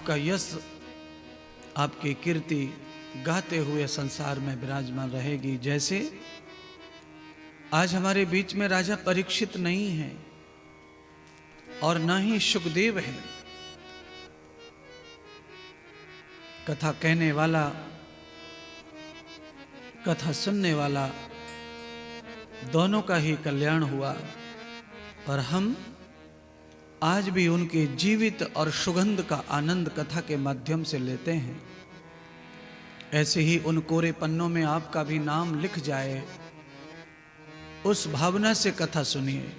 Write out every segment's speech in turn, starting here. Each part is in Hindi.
आपका यश, आपकी कीर्ति गाते हुए संसार में विराजमान रहेगी। जैसे आज हमारे बीच में राजा परीक्षित नहीं है और ना ही सुखदेव है। कथा कहने वाला, कथा सुनने वाला, दोनों का ही कल्याण हुआ। और हम आज भी उनके जीवित और सुगंध का आनंद कथा के माध्यम से लेते हैं। ऐसे ही उन कोरे पन्नों में आपका भी नाम लिख जाए, उस भावना से कथा सुनिए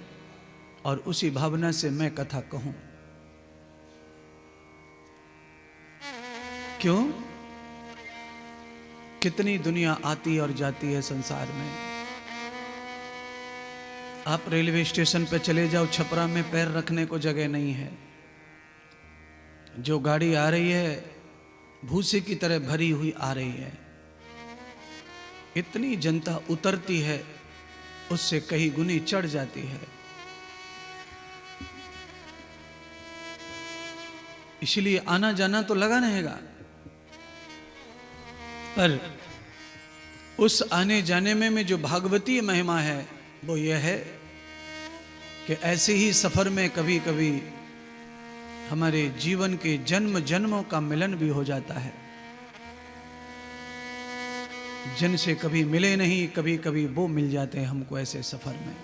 और उसी भावना से मैं कथा कहूं। क्यों? कितनी दुनिया आती और जाती है संसार में। आप रेलवे स्टेशन पे चले जाओ, छपरा में पैर रखने को जगह नहीं है। जो गाड़ी आ रही है भूसे की तरह भरी हुई आ रही है। इतनी जनता उतरती है, उससे कहीं गुनी चढ़ जाती है। इसलिए आना जाना तो लगा रहेगा, पर उस आने जाने में जो भागवतीय महिमा है वो यह है कि ऐसे ही सफर में कभी कभी हमारे जीवन के जन्म जन्मों का मिलन भी हो जाता है। जिनसे कभी मिले नहीं, कभी कभी वो मिल जाते हैं हमको ऐसे सफर में।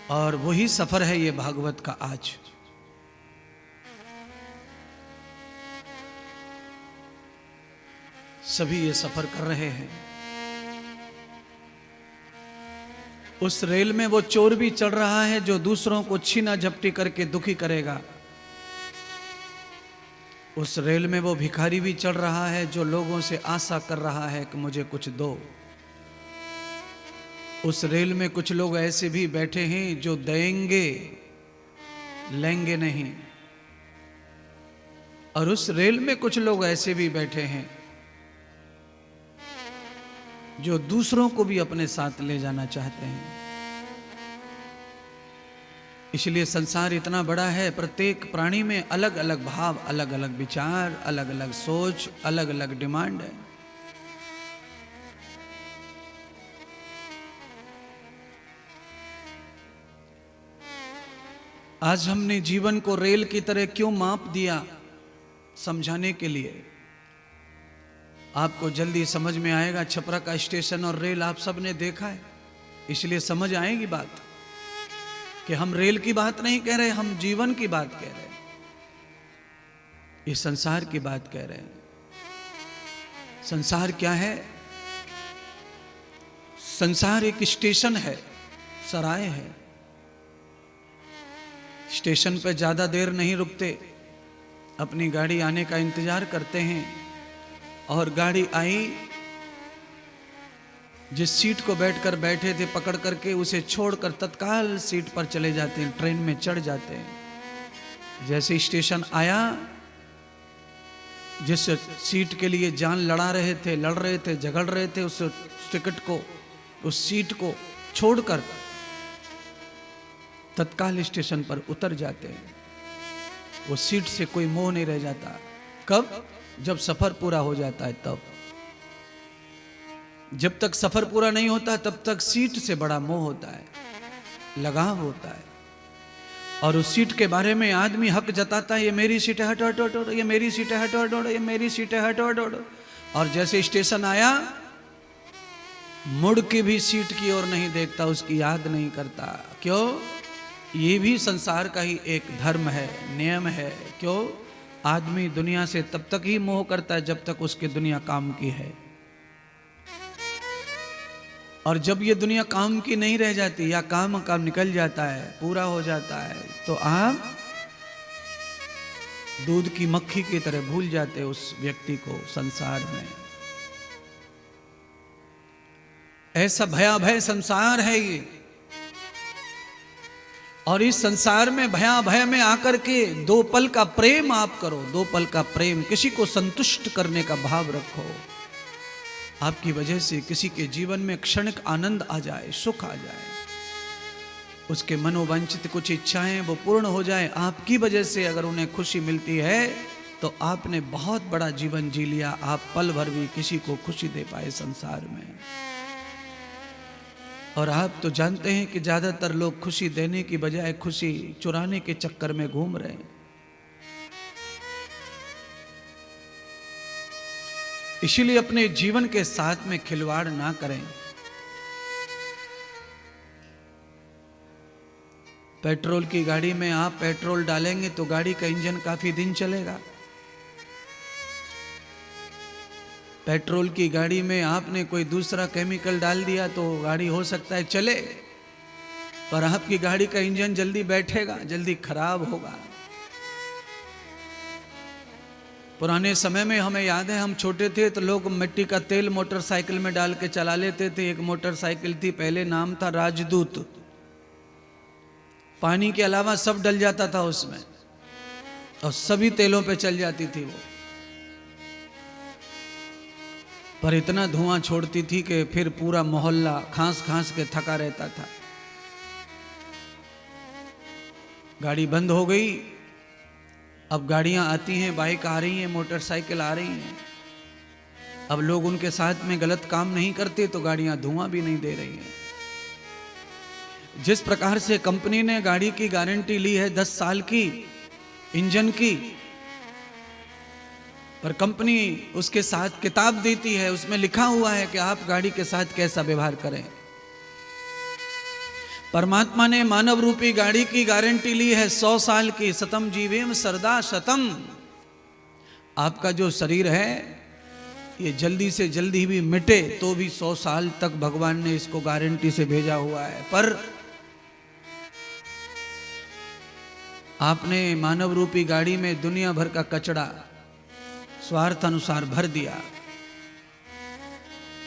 और वही सफर है ये भागवत का आज। सभी ये सफर कर रहे हैं। उस रेल में वो चोर भी चढ़ रहा है जो दूसरों को छीना झपटी करके दुखी करेगा। उस रेल में वो भिखारी भी चढ़ रहा है जो लोगों से आशा कर रहा है कि मुझे कुछ दो। उस रेल में कुछ लोग ऐसे भी बैठे हैं जो देंगे, लेंगे नहीं। और उस रेल में कुछ लोग ऐसे भी बैठे हैं जो दूसरों को भी अपने साथ ले जाना चाहते हैं। इसलिए संसार इतना बड़ा है, प्रत्येक प्राणी में अलग अलग भाव, अलग अलग विचार, अलग अलग सोच, अलग अलग डिमांड है। आज हमने जीवन को रेल की तरह क्यों माप दिया, समझाने के लिए। आपको जल्दी समझ में आएगा। छपरा का स्टेशन और रेल आप सबने देखा है, इसलिए समझ आएगी बात कि हम रेल की बात नहीं कह रहे, हम जीवन की बात कह रहे हैं, इस संसार की बात कह रहे हैं। संसार क्या है? संसार एक स्टेशन है, सराय है। स्टेशन पे ज्यादा देर नहीं रुकते, अपनी गाड़ी आने का इंतजार करते हैं। और गाड़ी आई, जिस सीट को बैठकर बैठे थे पकड़ करके उसे छोड़कर तत्काल सीट पर चले जाते हैं, ट्रेन में चढ़ जाते हैं। जैसे स्टेशन आया, जिस सीट के लिए जान लड़ रहे थे, झगड़ रहे थे, उस टिकट को, उस सीट को छोड़कर तत्काल स्टेशन पर उतर जाते हैं। वो सीट से कोई मोह नहीं रह जाता। कब? जब सफर पूरा हो जाता है तब। जब तक सफर पूरा नहीं होता तब तक सीट से बड़ा मोह होता है, लगाव होता है। और उस सीट के बारे में आदमी हक जताता है, ये मेरी सीट है, हटो हटो हटो, ये मेरी सीट है, हटो हटो, ये मेरी सीट है, हटो हटो हटो। और जैसे स्टेशन आया, मुड़ के भी सीट की ओर नहीं देखता, उसकी याद नहीं करता। क्यों? ये भी संसार का ही एक धर्म है, नियम है। क्यों? आदमी दुनिया से तब तक ही मोह करता है जब तक उसकी दुनिया काम की है। और जब ये दुनिया काम की नहीं रह जाती या काम निकल जाता है, पूरा हो जाता है, तो आप दूध की मक्खी की तरह भूल जाते उस व्यक्ति को संसार में। ऐसा भयाभय संसार है ये। और इस संसार में भयाभय में आकर के दो पल का प्रेम आप करो, दो पल का प्रेम, किसी को संतुष्ट करने का भाव रखो। आपकी वजह से किसी के जीवन में क्षणिक आनंद आ जाए, सुख आ जाए। उसके मनोवांछित कुछ इच्छाएं वो पूर्ण हो जाए, आपकी वजह से अगर उन्हें खुशी मिलती है तो आपने बहुत बड़ा जीवन जी लिया। आप पल भर भी किसी को खुशी दे पाए संसार में। और आप तो जानते हैं कि ज्यादातर लोग खुशी देने की बजाय खुशी चुराने के चक्कर में घूम रहे हैं। इसीलिए अपने जीवन के साथ में खिलवाड़ ना करें। पेट्रोल की गाड़ी में आप पेट्रोल डालेंगे तो गाड़ी का इंजन काफी दिन चलेगा। पेट्रोल की गाड़ी में आपने कोई दूसरा केमिकल डाल दिया तो गाड़ी हो सकता है चले, पर आपकी गाड़ी का इंजन जल्दी बैठेगा, जल्दी खराब होगा। पुराने समय में हमें याद है, हम छोटे थे तो लोग मिट्टी का तेल मोटरसाइकिल में डाल के चला लेते थे। एक मोटरसाइकिल थी, पहले नाम था राजदूत। पानी के अलावा सब डल जाता था उसमें और सभी तेलों पे चल जाती थी वो, पर इतना धुआं छोड़ती थी कि फिर पूरा मोहल्ला खांस खांस के थका रहता था। गाड़ी बंद हो गई, अब गाड़ियां आती हैं, बाइक आ रही हैं, मोटरसाइकिल आ रही हैं। अब लोग उनके साथ में गलत काम नहीं करते तो गाड़ियां धुआं भी नहीं दे रही हैं। जिस प्रकार से कंपनी ने गाड़ी की गारंटी ली है 10 साल की इंजन की, पर कंपनी उसके साथ किताब देती है, उसमें लिखा हुआ है कि आप गाड़ी के साथ कैसा व्यवहार करें। परमात्मा ने मानव रूपी गाड़ी की गारंटी ली है 100 साल की। सतम जीवेम सरदा शतम। आपका जो शरीर है ये जल्दी से जल्दी भी मिटे तो भी 100 साल तक भगवान ने इसको गारंटी से भेजा हुआ है। पर आपने मानव रूपी गाड़ी में दुनिया भर का कचड़ा स्वार्थ अनुसार भर दिया।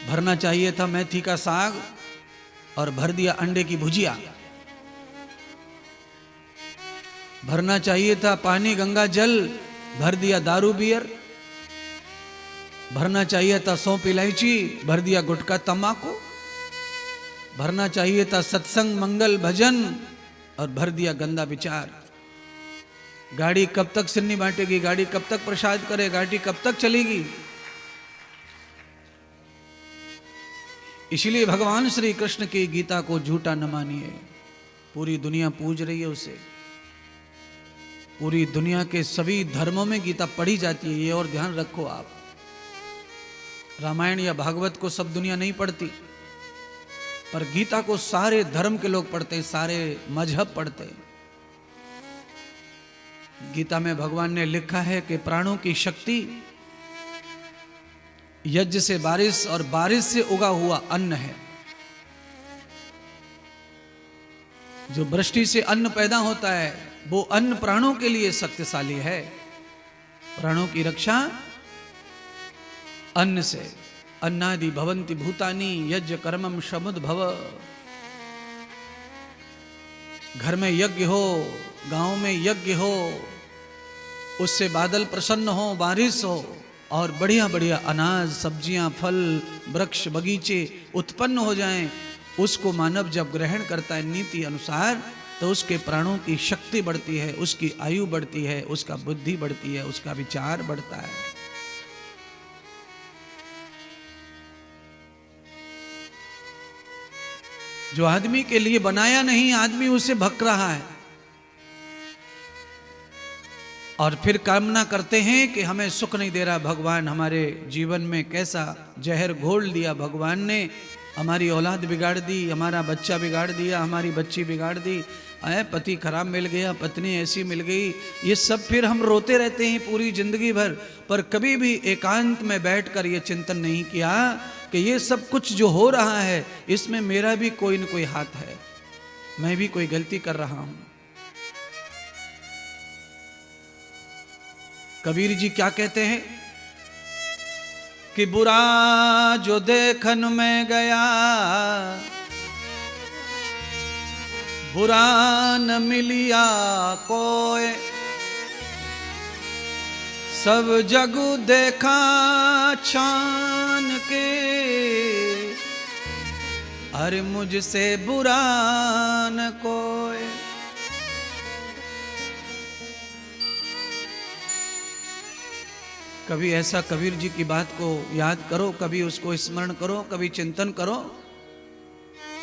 भरना चाहिए था मेथी का साग और भर दिया अंडे की भुजिया। भरना चाहिए था पानी गंगा जल, भर दिया दारू बियर। भरना चाहिए था सौंफ इलायची, भर दिया गुटखा तंबाकू। भरना चाहिए था सत्संग मंगल भजन और भर दिया गंदा विचार। गाड़ी कब तक सिन्नी बांटेगी, गाड़ी कब तक प्रसाद करे, गाड़ी कब तक चलेगी। इसलिए भगवान श्री कृष्ण की गीता को झूठा न मानिए। पूरी दुनिया पूज रही है उसे, पूरी दुनिया के सभी धर्मों में गीता पढ़ी जाती है, ये और ध्यान रखो आप। रामायण या भागवत को सब दुनिया नहीं पढ़ती, पर गीता को सारे धर्म के लोग पढ़ते हैं, सारे मजहब पढ़ते हैं। गीता में भगवान ने लिखा है कि प्राणों की शक्ति यज्ञ से बारिश और बारिश से उगा हुआ अन्न है। जो वृष्टि से अन्न पैदा होता है वो अन्न प्राणों के लिए शक्तिशाली है। प्राणों की रक्षा अन्न से। अन्नादि भवन्ति भूतानि यज्ञ कर्मम समुद्भव। घर में यज्ञ हो, गांव में यज्ञ हो, उससे बादल प्रसन्न हो, बारिश हो और बढ़िया बढ़िया अनाज, सब्जियां, फल, वृक्ष, बगीचे उत्पन्न हो जाएं, उसको मानव जब ग्रहण करता है नीति अनुसार तो उसके प्राणों की शक्ति बढ़ती है, उसकी आयु बढ़ती है, उसका बुद्धि बढ़ती है, उसका विचार बढ़ता है। जो आदमी के लिए बनाया नहीं, आदमी उसे भक रहा है और फिर कामना करते हैं कि हमें सुख नहीं दे रहा भगवान। हमारे जीवन में कैसा जहर घोल दिया भगवान ने, हमारी औलाद बिगाड़ दी, हमारा बच्चा बिगाड़ दिया, हमारी बच्ची बिगाड़ दी, पति खराब मिल गया, पत्नी ऐसी मिल गई। ये सब फिर हम रोते रहते हैं पूरी जिंदगी भर, पर कभी भी एकांत में बैठकर ये चिंतन नहीं किया कि ये सब कुछ जो हो रहा है इसमें मेरा भी कोई न कोई हाथ है, मैं भी कोई गलती कर रहा हूं। कबीर जी क्या कहते हैं कि बुरा जो देखन में गया, बुरा न मिलिया कोय, सब जगु देखा छान के, अरे मुझसे बुरा न कोई। कभी ऐसा कबीर जी की बात को याद करो, कभी उसको स्मरण करो, कभी चिंतन करो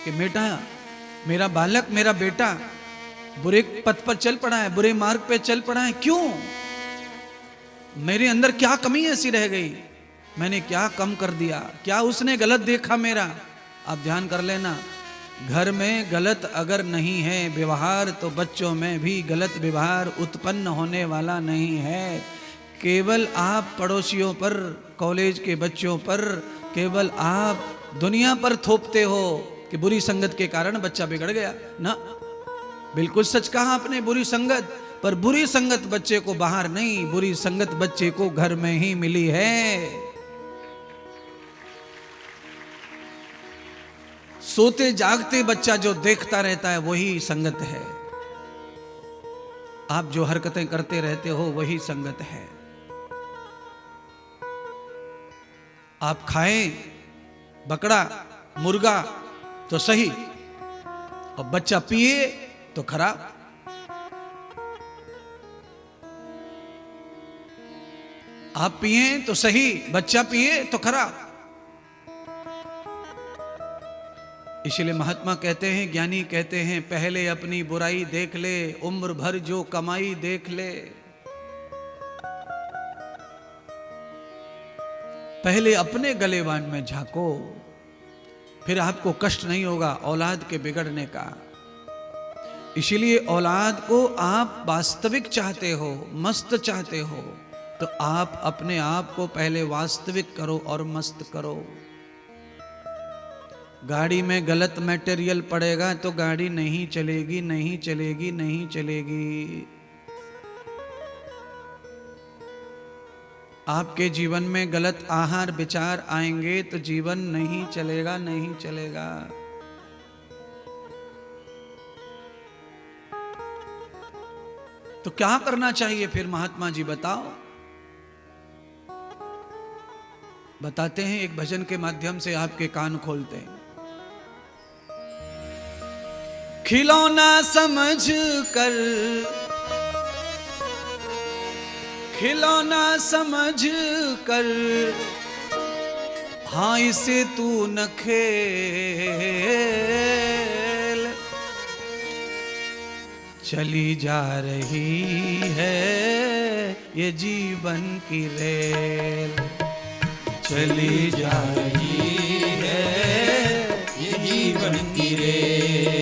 कि बेटा, मेरा बालक, मेरा बेटा बुरे पथ पर चल पड़ा है, बुरे मार्ग पे चल पड़ा है। क्यों? मेरे अंदर क्या कमी ऐसी रह गई? मैंने क्या कम कर दिया? क्या उसने गलत देखा मेरा? आप ध्यान कर लेना, घर में गलत अगर नहीं है व्यवहार, तो बच्चों में भी गलत व्यवहार उत्पन्न होने वाला नहीं है। केवल आप पड़ोसियों पर, कॉलेज के बच्चों पर, केवल आप दुनिया पर थोपते हो कि बुरी संगत के कारण बच्चा बिगड़ गया ना। बिल्कुल सच कहा आपने, बुरी संगत। पर बुरी संगत बच्चे को बाहर नहीं, बुरी संगत बच्चे को घर में ही मिली है। सोते जागते बच्चा जो देखता रहता है वही संगत है। आप जो हरकतें करते रहते हो वही संगत है। आप खाएं बकड़ा मुर्गा तो सही, और बच्चा पिए तो खराब। आप पिए तो सही, बच्चा पिए तो खराब। इसलिए महात्मा कहते हैं, ज्ञानी कहते हैं, पहले अपनी बुराई देख ले, उम्र भर जो कमाई देख ले। पहले अपने गलेवान में झांको, फिर आपको कष्ट नहीं होगा औलाद के बिगड़ने का। इसीलिए औलाद को आप वास्तविक चाहते हो, मस्त चाहते हो, तो आप अपने आप को पहले वास्तविक करो और मस्त करो। गाड़ी में गलत मटेरियल पड़ेगा तो गाड़ी नहीं चलेगी, नहीं चलेगी, नहीं चलेगी। आपके जीवन में गलत आहार विचार आएंगे तो जीवन नहीं चलेगा, नहीं चलेगा। तो क्या करना चाहिए फिर महात्मा जी बताओ? बताते हैं, एक भजन के माध्यम से आपके कान खोलते हैं। खिलौना समझ कर, खिलौना समझ कर, हाँ इसे तू न खेल। चली जा रही है ये जीवन की रेल, चली जा रही है ये जीवन की रेल,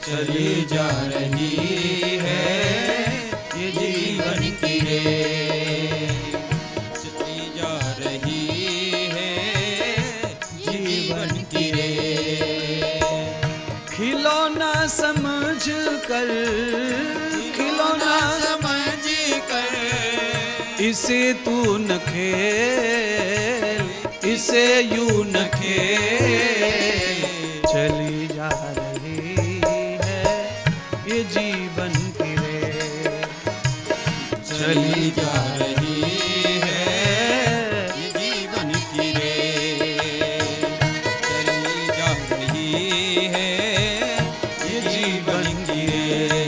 चली जा रही है ये जीवन की रेल, चली जा रही है जीवन की रेल। खिलौना समझ कर, खिलौना समझ कर, इसे तू न खेल, इसे यूं न खेल। चली जा रही है ये जीवन की रेल, चली जा रही है ये जीवन की रेल, चली जा रही है ये जीवन की रेल।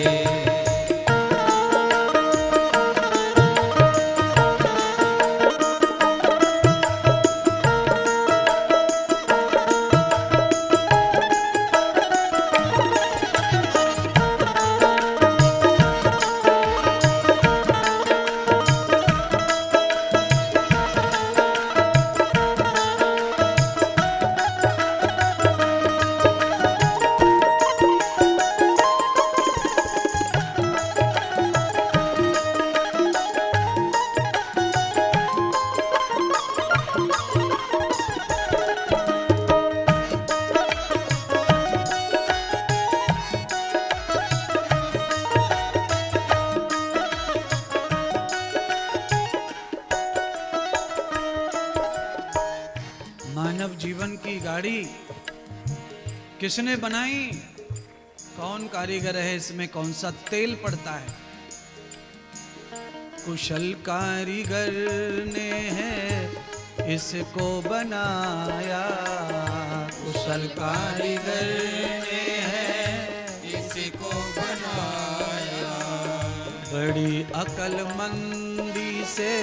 मानव जीवन की गाड़ी किसने बनाई? कौन कारीगर है इसमें? कौन सा तेल पड़ता है? कुशल कारीगर ने है इसको बनाया, कुशल कारीगर ने है इसको बनाया। बड़ी अकलमंदी से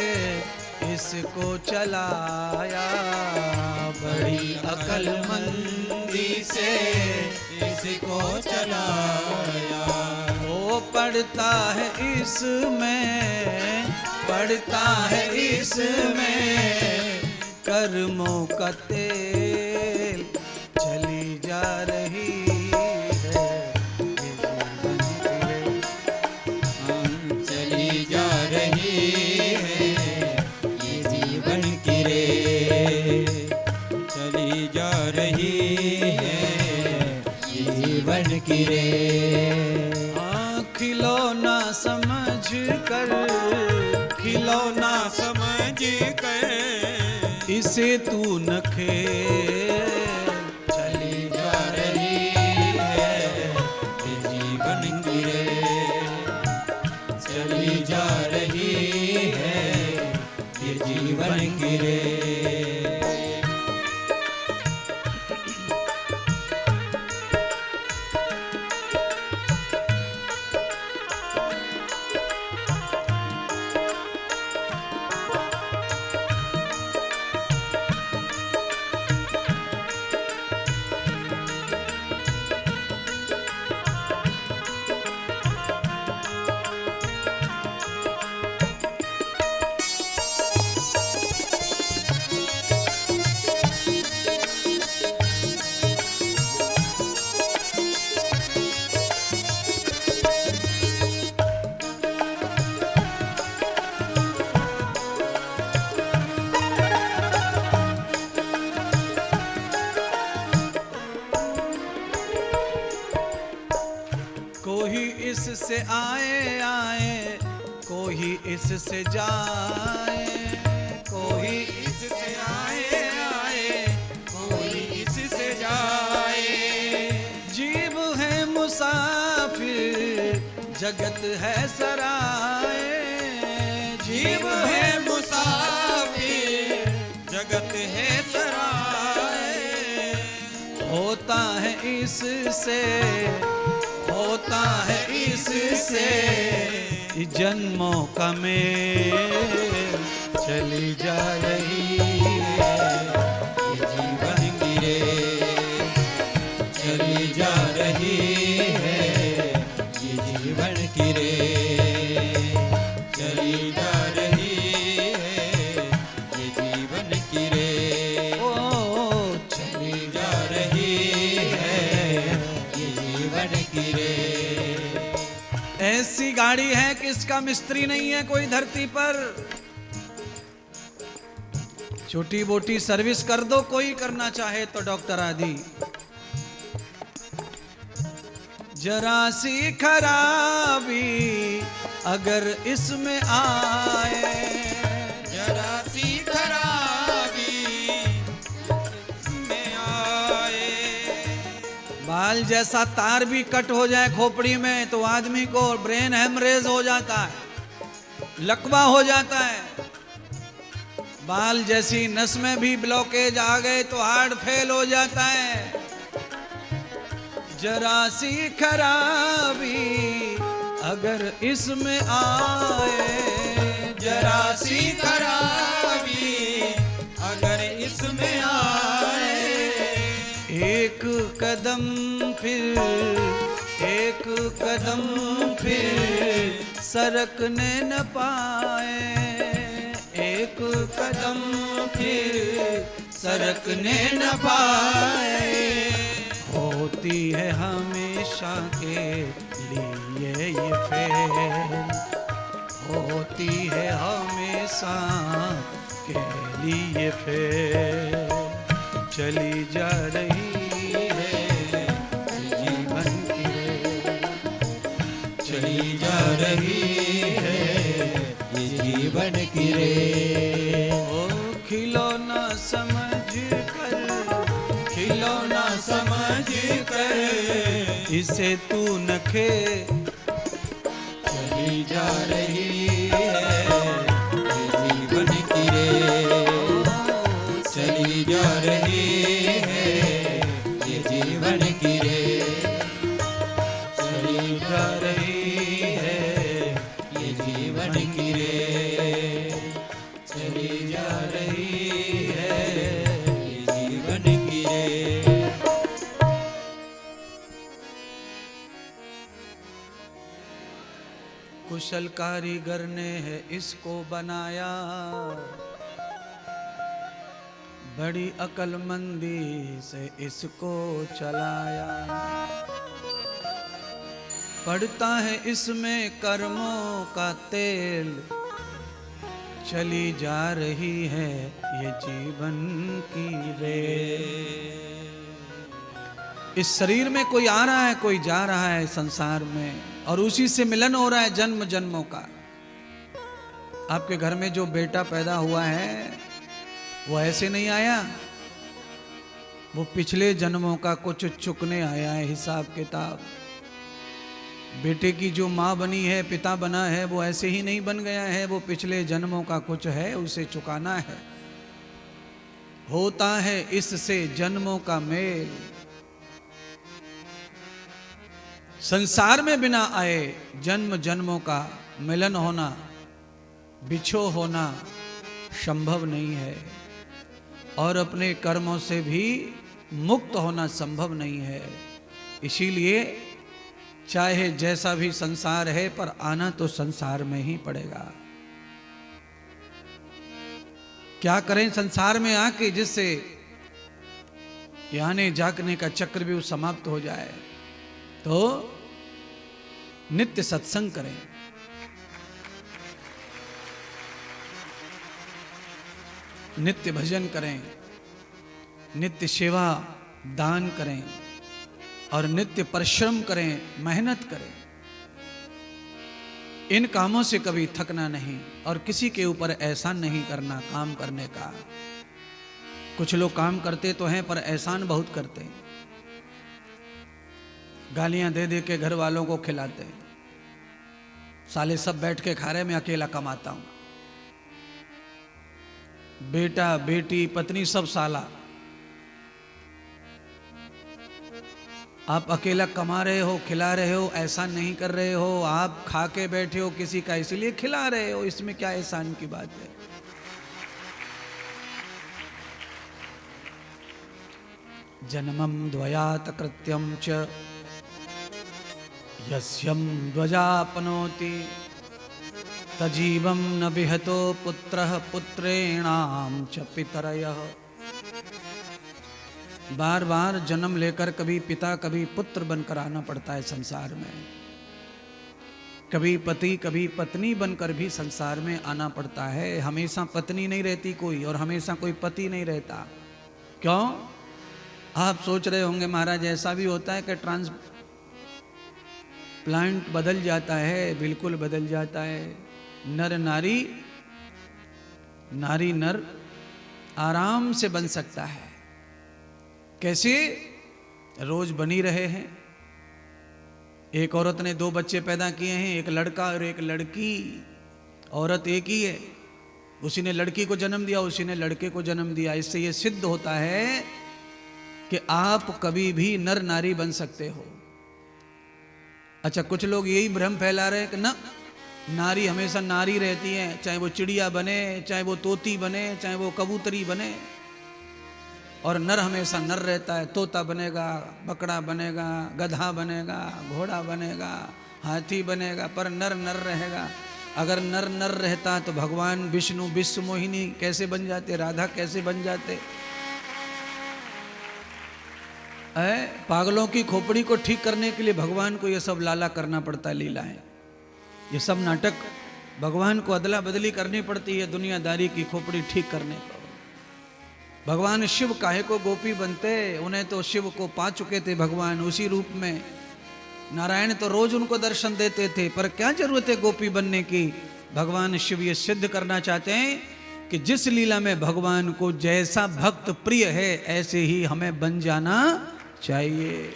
इसको चलाया, बड़ी अकलमंदी से इसको चलाया। वो पढ़ता है इसमें, पढ़ता है इसमें कर्मों का तेल। चली जा रही है ये जीवन की रेल, चली जा रही है ये जीवन की रेल, चली जा रही है ये जीवन की रेल। खिलौना समझ कर, खिलौना समझ कर इसे तू न खेल। चली जा रही है ये जीवन की रेल, चली जा रही है ये जीवन की रेल। कोई इससे आए आए, कोई इससे जाए, कोई इससे आए आए कोई इससे जाए। जीव है मुसाफिर जगत है सराय। जीव है मुसाफिर जगत है सराय। होता है इससे, होता है इससे जन्मों का मेल। चली जा रही है ये जीवन की रेल, चली जा रही है ये जीवन की रेल, चली जा रही है ये जीवन की रेल। ओ चली जा रही है ये जीवन की रेल। ऐसी गाड़ी है कि इसका मिस्त्री नहीं है कोई धरती पर। छोटी मोटी सर्विस कर दो कोई करना चाहे तो डॉक्टर आदि। जरा सी खराबी अगर इसमें आए, जरा सी खराबी में आए। बाल जैसा तार भी कट हो जाए खोपड़ी में तो आदमी को ब्रेन हेमरेज हो जाता है, लकवा हो जाता है। बाल जैसी नस में भी ब्लॉकेज आ गए तो हार्ट फेल हो जाता है। जरा सी खराबी अगर इसमें आए, जरा सी खराबी अगर इसमें आए। एक कदम फिर, एक कदम फिर सरकने न पाए, एक कदम फिर सरकने न पाए। होती है हमेशा के लिए ये फेल, होती है हमेशा के लिए फेल। चली जा रही है जीवन की रेल, चली जा रही है ये जीवन की रेल। ओ खिलौना समझ कर, खिलौना समझ कर इसे तू न खे। चली जा रही है ये जीवन की रेल, चली जा रही है कुशल कारीगर ने है इसको बनाया, बड़ी अकलमंदी से इसको चलाया। पड़ता है इसमें कर्मों का तेल, चली जा रही है ये जीवन की रेल। इस शरीर में कोई आ रहा है, कोई जा रहा है संसार में, और उसी से मिलन हो रहा है जन्म जन्मों का। आपके घर में जो बेटा पैदा हुआ है वो ऐसे नहीं आया, वो पिछले जन्मों का कुछ चुकने आया है हिसाब किताब। बेटे की जो माँ बनी है, पिता बना है, वो ऐसे ही नहीं बन गया है, वो पिछले जन्मों का कुछ है, उसे चुकाना है। होता है इससे जन्मों का मेल, संसार में बिना आए जन्म जन्मों का मिलन होना, बिछो होना संभव नहीं है, और अपने कर्मों से भी मुक्त होना संभव नहीं है। इसीलिए चाहे जैसा भी संसार है, पर आना तो संसार में ही पड़ेगा। क्या करें संसार में आके जिससे आने जागने का चक्र भी समाप्त हो जाए? तो नित्य सत्संग करें, नित्य भजन करें, नित्य सेवा दान करें, और नित्य परिश्रम करें, मेहनत करें। इन कामों से कभी थकना नहीं, और किसी के ऊपर एहसान नहीं करना काम करने का। कुछ लोग काम करते तो हैं पर एहसान बहुत करते हैं, गालियां दे दे के घर वालों को खिलाते हैं। साले सब बैठ के खा रहे, मैं अकेला कमाता हूं। बेटा बेटी पत्नी सब साला, आप अकेला कमा रहे हो, खिला रहे हो, एहसान नहीं कर रहे हो। आप खा के बैठे हो किसी का, इसलिए खिला रहे हो, इसमें क्या एहसान की बात है? जन्मम द्वयात कृत्यम च यस्यम ध्वजापनोति, तजीवम न विहतो पुत्रः पुत्रेणाम च पितरयः। बार बार जन्म लेकर कभी पिता कभी पुत्र बनकर आना पड़ता है संसार में, कभी पति कभी पत्नी बनकर भी संसार में आना पड़ता है। हमेशा पत्नी नहीं रहती कोई, और हमेशा कोई पति नहीं रहता। क्यों? आप सोच रहे होंगे महाराज ऐसा भी होता है कि प्लांट बदल जाता है? बिल्कुल बदल जाता है। नर नारी, नारी नर आराम से बन सकता है। कैसे? रोज बनी रहे हैं। एक औरत ने 2 बच्चे पैदा किए हैं, एक लड़का और एक लड़की। औरत एक ही है, उसी ने लड़की को जन्म दिया, उसी ने लड़के को जन्म दिया। इससे यह सिद्ध होता है कि आप कभी भी नर नारी बन सकते हो। अच्छा, कुछ लोग यही भ्रम फैला रहे हैं कि ना, नारी हमेशा नारी रहती है, चाहे वो चिड़िया बने, चाहे वो तोती बने, चाहे वो कबूतरी बने, और नर हमेशा नर रहता है। तोता बनेगा, बकरा बनेगा, गधा बनेगा, घोड़ा बनेगा, हाथी बनेगा, पर नर नर रहेगा। अगर नर नर रहता तो भगवान विष्णु विश्व मोहिनी कैसे बन जाते, राधा कैसे बन जाते? पागलों की खोपड़ी को ठीक करने के लिए भगवान को ये सब लाला करना पड़ता है, लीला है, ये सब नाटक। भगवान को अदला बदली करनी पड़ती है दुनियादारी की खोपड़ी ठीक करने को। भगवान शिव काहे को गोपी बनते? उन्हें तो शिव को पा चुके थे भगवान उसी रूप में। नारायण तो रोज उनको दर्शन देते थे, पर क्या जरूरत है गोपी बनने की? भगवान शिव ये सिद्ध करना चाहते हैं कि जिस लीला में भगवान को जैसा भक्त प्रिय है ऐसे ही हमें बन जाना चाहिए।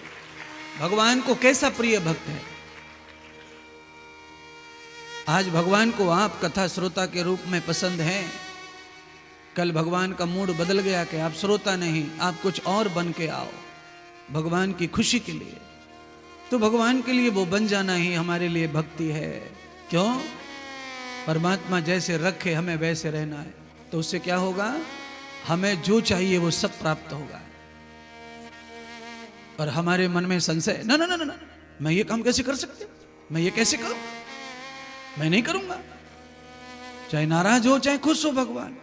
भगवान को कैसा प्रिय भक्त है? आज भगवान को आप कथा श्रोता के रूप में पसंद हैं, कल भगवान का मूड बदल गया कि आप श्रोता नहीं, आप कुछ और बन के आओ भगवान की खुशी के लिए, तो भगवान के लिए वो बन जाना ही हमारे लिए भक्ति है। क्यों? परमात्मा जैसे रखे हमें वैसे रहना है, तो उससे क्या होगा? हमें जो चाहिए वो सब प्राप्त होगा। और हमारे मन में संशय, ना ना ना ना, मैं ये काम कैसे कर सकती हूं, मैं ये कैसे करूं, मैं नहीं करूंगा, चाहे नाराज हो चाहे खुश हो भगवान।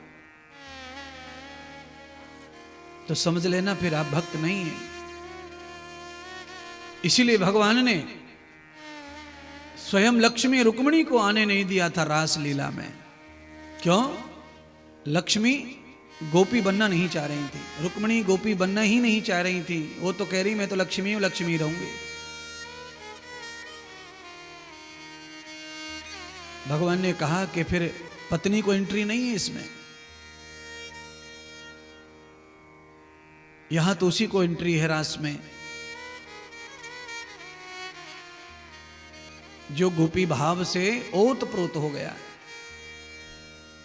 तो समझ लेना फिर आप भक्त नहीं हैं। इसीलिए भगवान ने स्वयं लक्ष्मी रुक्मिणी को आने नहीं दिया था रास लीला में। क्यों? लक्ष्मी गोपी बनना नहीं चाह रही थी, रुक्मिणी गोपी बनना ही नहीं चाह रही थी। वो तो कह रही मैं तो लक्ष्मी हूं, लक्ष्मी रहूंगी। भगवान ने कहा कि फिर पत्नी को एंट्री नहीं है इसमें, यहां तो उसी को एंट्री है रास में जो गोपी भाव से ओतप्रोत हो गया।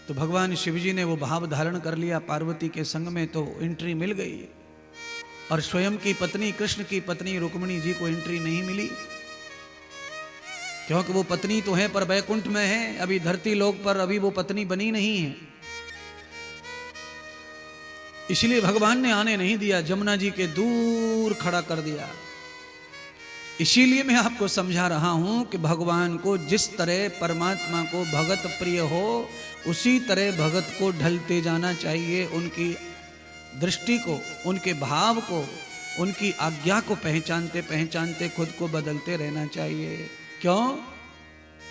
तो भगवान शिवजी ने वो भाव धारण कर लिया पार्वती के संग में, तो एंट्री मिल गई। और स्वयं की पत्नी, कृष्ण की पत्नी रुक्मिणी जी को एंट्री नहीं मिली, क्योंकि वो पत्नी तो है पर वैकुंठ में है, अभी धरती लोक पर अभी वो पत्नी बनी नहीं है। इसलिए भगवान ने आने नहीं दिया, जमुना जी के दूर खड़ा कर दिया। इसीलिए मैं आपको समझा रहा हूं कि भगवान को जिस तरह परमात्मा को भगत प्रिय हो, उसी तरह भगत को ढलते जाना चाहिए। उनकी दृष्टि को, उनके भाव को, उनकी आज्ञा को पहचानते पहचानते खुद को बदलते रहना चाहिए। क्यों?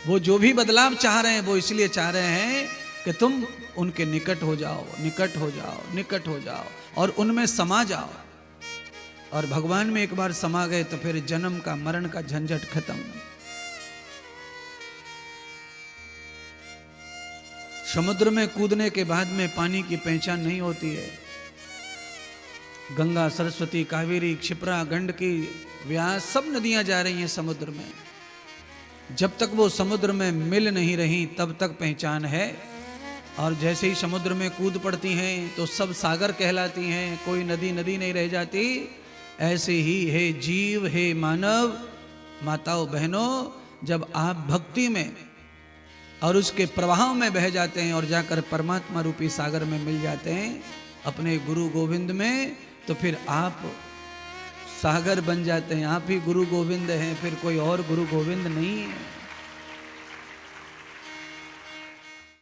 वो जो भी बदलाव चाह रहे हैं वो इसलिए चाह रहे हैं कि तुम उनके निकट हो जाओ, निकट हो जाओ, निकट हो जाओ और उनमें समा जाओ। और भगवान में एक बार समा गए तो फिर जन्म का, मरण का झंझट खत्म। समुद्र में कूदने के बाद में पानी की पहचान नहीं होती है। गंगा, सरस्वती, कावेरी, क्षिप्रा, गंडकी, व्यास सब नदियां जा रही हैं समुद्र में। जब तक वो समुद्र में मिल नहीं रही तब तक पहचान है, और जैसे ही समुद्र में कूद पड़ती हैं तो सब सागर कहलाती हैं, कोई नदी नदी नहीं रह जाती। ऐसे ही है जीव, है मानव, माताओं बहनों, जब आप भक्ति में और उसके प्रवाह में बह जाते हैं और जाकर परमात्मा रूपी सागर में मिल जाते हैं अपने गुरु गोविंद में, तो फिर आप सागर बन जाते हैं। आप ही गुरु गोविंद हैं, फिर कोई और गुरु गोविंद नहीं है।